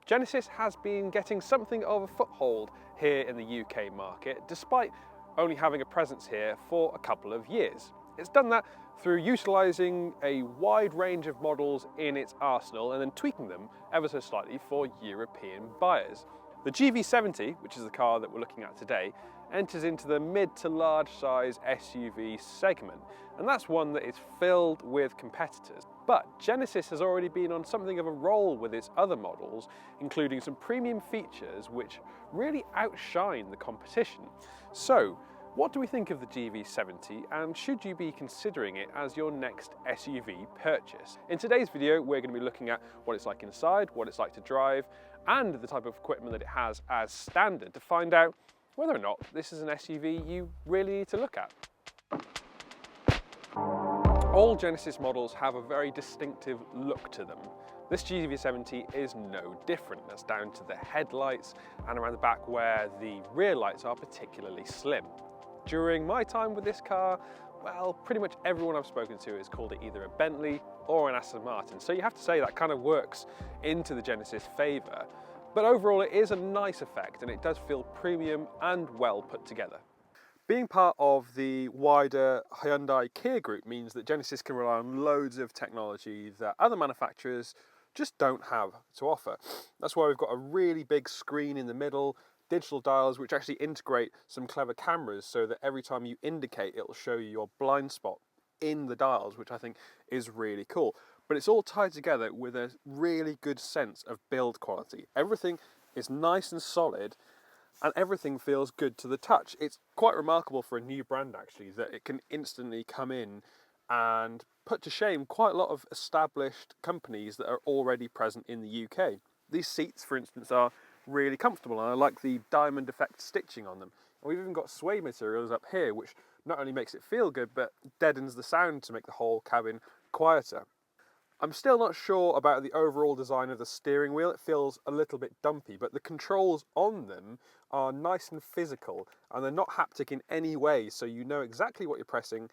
Genesis has been getting something of a foothold here in the UK market, despite only having a presence here for a couple of years. It's done that through utilising a wide range of models in its arsenal and then tweaking them ever so slightly for European buyers. The GV70, which is the car that we're looking at today, enters into the mid to large size SUV segment, and that's one that is filled with competitors. But Genesis has already been on something of a roll with its other models, including some premium features which really outshine the competition. So, what do we think of the GV70, and should you be considering it as your next SUV purchase? In today's video, we're going to be looking at what it's like inside, what it's like to drive, and the type of equipment that it has as standard to find out whether or not this is an SUV you really need to look at. All Genesis models have a very distinctive look to them. This GV70 is no different. That's down to the headlights and around the back where the rear lights are particularly slim. During my time with this car, well, pretty much everyone I've spoken to has called it either a Bentley or an Aston Martin. So you have to say that kind of works into the Genesis favour. But overall it is a nice effect and it does feel premium and well put together. Being part of the wider Hyundai Kia group means that Genesis can rely on loads of technology that other manufacturers just don't have to offer. That's why we've got a really big screen in the middle, digital dials which actually integrate some clever cameras so that every time you indicate it'll show you your blind spot in the dials, which I think is really cool. But it's all tied together with a really good sense of build quality. Everything is nice and solid and everything feels good to the touch. It's quite remarkable for a new brand actually that it can instantly come in and put to shame quite a lot of established companies that are already present in the UK. These seats, for instance, are really comfortable and I like the diamond effect stitching on them. And we've even got sway materials up here which not only makes it feel good but deadens the sound to make the whole cabin quieter. I'm still not sure about the overall design of the steering wheel. It feels a little bit dumpy, but the controls on them are nice and physical and they're not haptic in any way, so you know exactly what you're pressing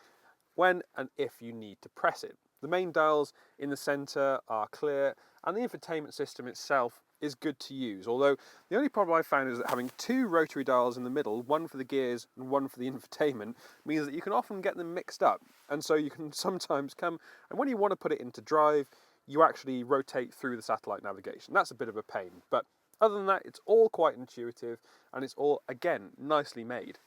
when and if you need to press it. The main dials in the centre are clear and the infotainment system itself is good to use, although the only problem I've found is that having two rotary dials in the middle, one for the gears and one for the infotainment, means that you can often get them mixed up, and so you can sometimes come, and when you want to put it into drive, you actually rotate through the satellite navigation. That's a bit of a pain, but other than that, it's all quite intuitive, and it's all, again, nicely made.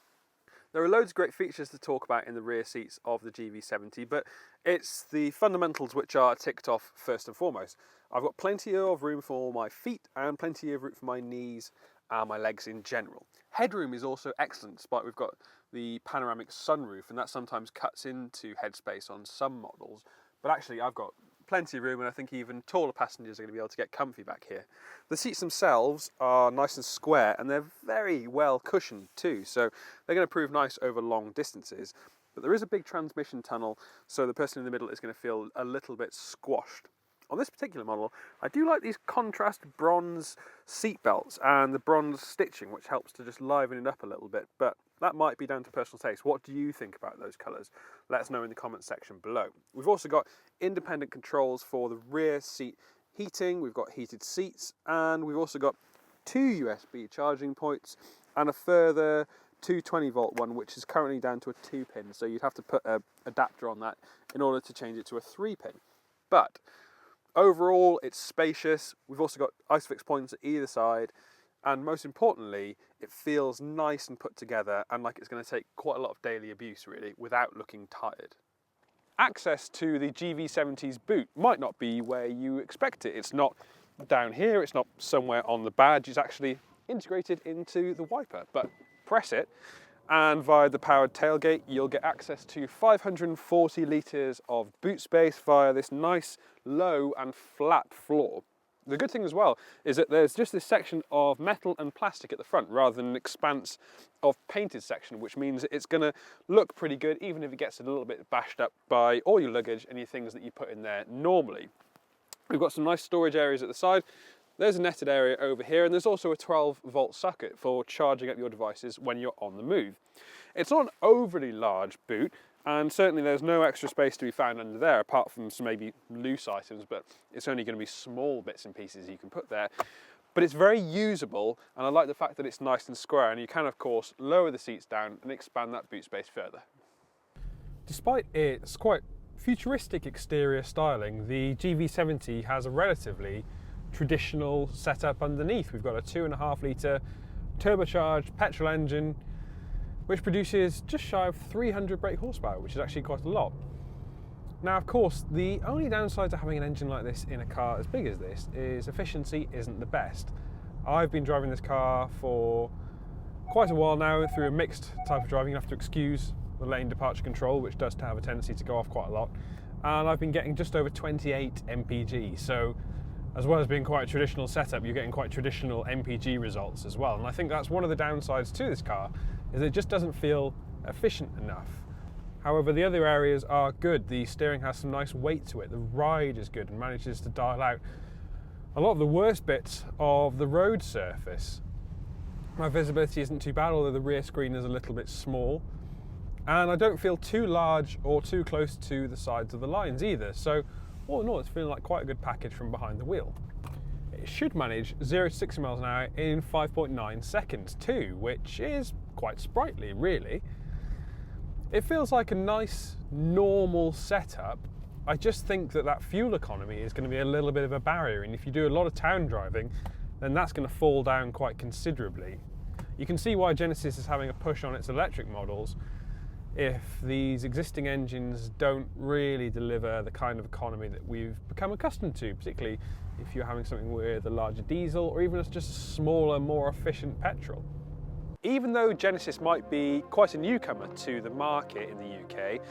There are loads of great features to talk about in the rear seats of the GV70, but it's the fundamentals which are ticked off first and foremost. I've got plenty of room for my feet and plenty of room for my knees and my legs in general. Headroom is also excellent, despite we've got the panoramic sunroof, and that sometimes cuts into headspace on some models, but actually I've got plenty of room and I think even taller passengers are going to be able to get comfy back here. The seats themselves are nice and square and they're very well cushioned too, so they're going to prove nice over long distances. But there is a big transmission tunnel, so the person in the middle is going to feel a little bit squashed. On this particular model, I do like these contrast bronze seat belts and the bronze stitching, which helps to just liven it up a little bit, but that might be down to personal taste. What do you think about those colours? Let us know in the comments section below. We've also got independent controls for the rear seat heating, we've got heated seats, and we've also got two USB charging ports and a further 220-volt one, which is currently down to a 2-pin, so you'd have to put an adapter on that in order to change it to a 3-pin. But overall, it's spacious. We've also got ISOFIX points at either side, and most importantly, it feels nice and put together and like it's going to take quite a lot of daily abuse really without looking tired. Access to the GV70's boot might not be where you expect it. It's not down here, it's not somewhere on the badge, it's actually integrated into the wiper, but press it and via the powered tailgate you'll get access to 540 litres of boot space via this nice low and flat floor. The good thing as well is that there's just this section of metal and plastic at the front rather than an expanse of painted section, which means it's going to look pretty good even if it gets a little bit bashed up by all your luggage and your things that you put in there normally. We've got some nice storage areas at the side. There's a netted area over here, and there's also a 12-volt socket for charging up your devices when you're on the move. It's not an overly large boot, and certainly there's no extra space to be found under there apart from some maybe loose items, but it's only going to be small bits and pieces you can put there. but it's very usable, and I like the fact that it's nice and square, and you can of course lower the seats down and expand that boot space further. Despite its quite futuristic exterior styling, the GV70 has a relatively traditional setup underneath. We've got a 2.5 litre turbocharged petrol engine which produces just shy of 300 brake horsepower, which is actually quite a lot. Now, of course, the only downside to having an engine like this in a car as big as this is efficiency isn't the best. I've been driving this car for quite a while now through a mixed type of driving. You have to excuse the lane departure control, which does have a tendency to go off quite a lot. And I've been getting just over 28 mpg. So as well as being quite a traditional setup, you're getting quite traditional mpg results as well. And I think that's one of the downsides to this car, is it just doesn't feel efficient enough. However, the other areas are good. The steering has some nice weight to it. The ride is good and manages to dial out a lot of the worst bits of the road surface. My visibility isn't too bad, although the rear screen is a little bit small. And I don't feel too large or too close to the sides of the lines either. So all in all, it's feeling like quite a good package from behind the wheel. It should manage 0 to 60 miles an hour in 5.9 seconds too, which is quite sprightly, really. It feels like a nice, normal setup. I just think that fuel economy is going to be a little bit of a barrier, and if you do a lot of town driving, then that's going to fall down quite considerably. You can see why Genesis is having a push on its electric models if these existing engines don't really deliver the kind of economy that we've become accustomed to, particularly if you're having something with a larger diesel or even just a smaller, more efficient petrol. Even though Genesis might be quite a newcomer to the market in the UK,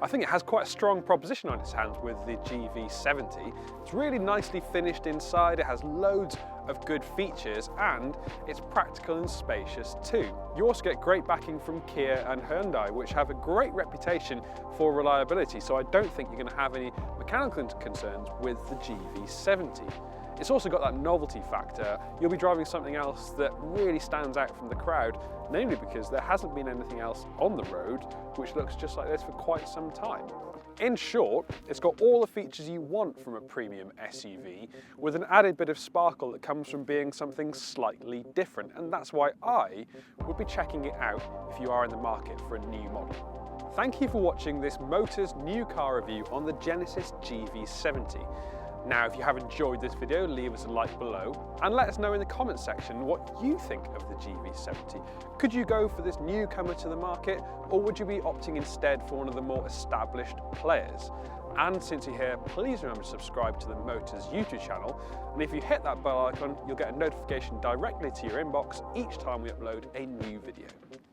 I think it has quite a strong proposition on its hands with the GV70. It's really nicely finished inside, it has loads of good features, and it's practical and spacious too. You also get great backing from Kia and Hyundai, which have a great reputation for reliability, so I don't think you're going to have any mechanical concerns with the GV70. It's also got that novelty factor. You'll be driving something else that really stands out from the crowd, namely because there hasn't been anything else on the road which looks just like this for quite some time. In short, it's got all the features you want from a premium SUV, with an added bit of sparkle that comes from being something slightly different, and that's why I would be checking it out if you are in the market for a new model. Thank you for watching this Motors new car review on the Genesis GV70. Now, if you have enjoyed this video, leave us a like below and let us know in the comments section what you think of the GV70. Could you go for this newcomer to the market, or would you be opting instead for one of the more established players? And since you're here, please remember to subscribe to the Motors YouTube channel, and if you hit that bell icon, you'll get a notification directly to your inbox each time we upload a new video.